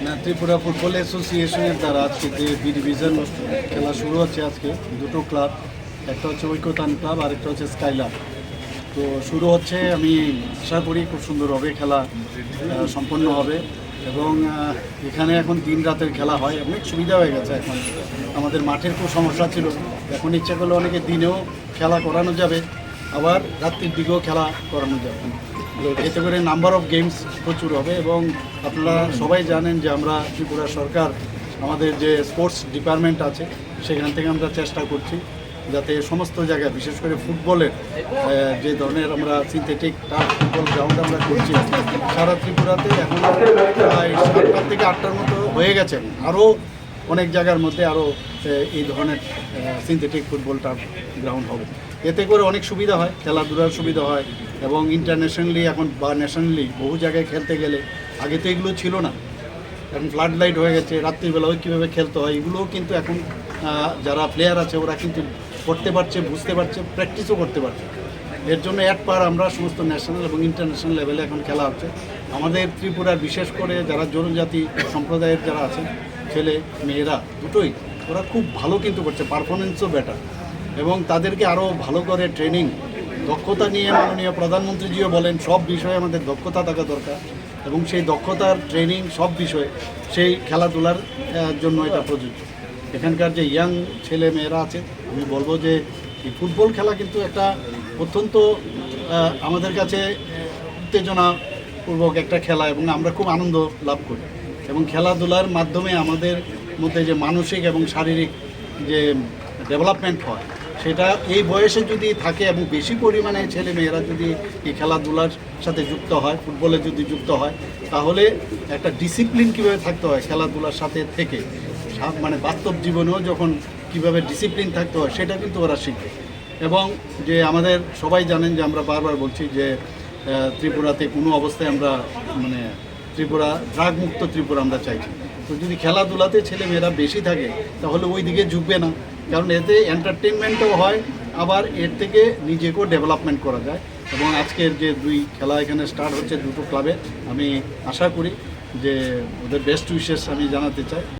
না, ত্রিপুরা ফুটবল অ্যাসোসিয়েশনের দ্বারা আজকে যে বি ডিভিশন খেলা শুরু হচ্ছে, আজকে দুটো ক্লাব, একটা হচ্ছে ঐক্যতান ক্লাব আর একটা হচ্ছে স্কাইলার। তো শুরু হচ্ছে, আমি আশা করি খুব সুন্দর হবে, খেলা সম্পন্ন হবে। এবং এখানে এখন দিন রাতের খেলা হয়, অনেক সুবিধা হয়ে গেছে। এখন আমাদের মাঠের খুব সমস্যা ছিল, এখন ইচ্ছা করলে অনেকে দিনেও খেলা করানো যাবে, আবার রাত্রির দিকেও খেলা করানো যাবে। এতে করে নাম্বার অফ গেমস প্রচুর হবে। এবং আপনারা সবাই জানেন যে আমরা ত্রিপুরা সরকার, আমাদের যে স্পোর্টস ডিপার্টমেন্ট আছে, সেখান থেকে আমরা চেষ্টা করছি যাতে সমস্ত জায়গায়, বিশেষ করে ফুটবলের যে ধরনের আমরা সিনথেটিক টার্ফ ফুটবল গ্রাউন্ড আমরা করছি সারা ত্রিপুরাতে, এখন প্রায় 7টা থেকে 8টার মতো হয়ে গেছে। আরও অনেক জায়গার মধ্যে আরও এই ধরনের সিনথেটিক ফুটবল টার্ফ গ্রাউন্ড হবে। এতে করে অনেক সুবিধা হয়, খেলাধুলার সুবিধা হয়। এবং ইন্টারন্যাশনালি এখন বা ন্যাশনালি বহু জায়গায় খেলতে গেলে, আগে তো এগুলো ছিল না, এখন ফ্লাড লাইট হয়ে গেছে, রাত্রিবেলাও কীভাবে খেলতে হয় এগুলোও কিন্তু এখন যারা প্লেয়ার আছে ওরা কিন্তু করতে পারছে, বুঝতে পারছে, প্র্যাকটিসও করতে পারছে। এর জন্য আমরা সমস্ত ন্যাশনাল এবং ইন্টারন্যাশনাল লেভেলে এখন খেলা হচ্ছে। আমাদের ত্রিপুরার বিশেষ করে যারা জনজাতি সম্প্রদায়ের যারা আছেন, ছেলে মেয়েরা দুটোই, ওরা খুব ভালো কিন্তু করছে, পারফরমেন্সও বেটার। এবং তাদেরকে আরও ভালো করে ট্রেনিং, দক্ষতা নিয়ে মাননীয় প্রধানমন্ত্রীজিও বলেন সব বিষয়ে আমাদের দক্ষতা থাকা দরকার। এবং সেই দক্ষতার ট্রেনিং সব বিষয়ে, সেই খেলাধুলার জন্য এটা প্রযোজ্য। এখানকার যে ইয়াং ছেলে মেয়েরা আছে, আমি বলবো যে এই ফুটবল খেলা কিন্তু একটা অত্যন্ত আমাদের কাছে উত্তেজনাপূর্বক একটা খেলা, এবং আমরা খুব আনন্দ লাভ করি। এবং খেলাধুলার মাধ্যমে আমাদের মধ্যে যে মানসিক এবং শারীরিক যে ডেভেলপমেন্ট হয়, সেটা এই বয়সে যদি থাকে এবং বেশি পরিমাণে ছেলে মেয়েরা যদি এই খেলাধুলার সাথে যুক্ত হয়, ফুটবলে যদি যুক্ত হয়, তাহলে একটা ডিসিপ্লিন কীভাবে থাকতে হয় খেলাধুলার সাথে থেকে, মানে বাস্তব জীবনেও যখন কীভাবে ডিসিপ্লিন থাকতে হয় সেটা কিন্তু ওরা শিখবে। এবং যে আমাদের সবাই জানেন যে আমরা বারবার বলছি যে ত্রিপুরাতে কোনো অবস্থায় আমরা মানে ত্রিপুরা ড্রাগ মুক্ত ত্রিপুরা আমরা চাইছি। তো যদি খেলাধুলাতে ছেলে মেয়েরা বেশি থাকে তাহলে ওই দিকে ঝুঁকবে না, কারণ এতে এন্টারটেনমেন্টও হয়, আবার এর থেকে নিজেকেও ডেভেলপমেন্ট করা যায়। এবং আজকের যে দুই খেলা এখানে স্টার্ট হচ্ছে দুটো ক্লাবে, আমি আশা করি যে ওদের বেস্ট উইশেস আমি জানাতে চাই।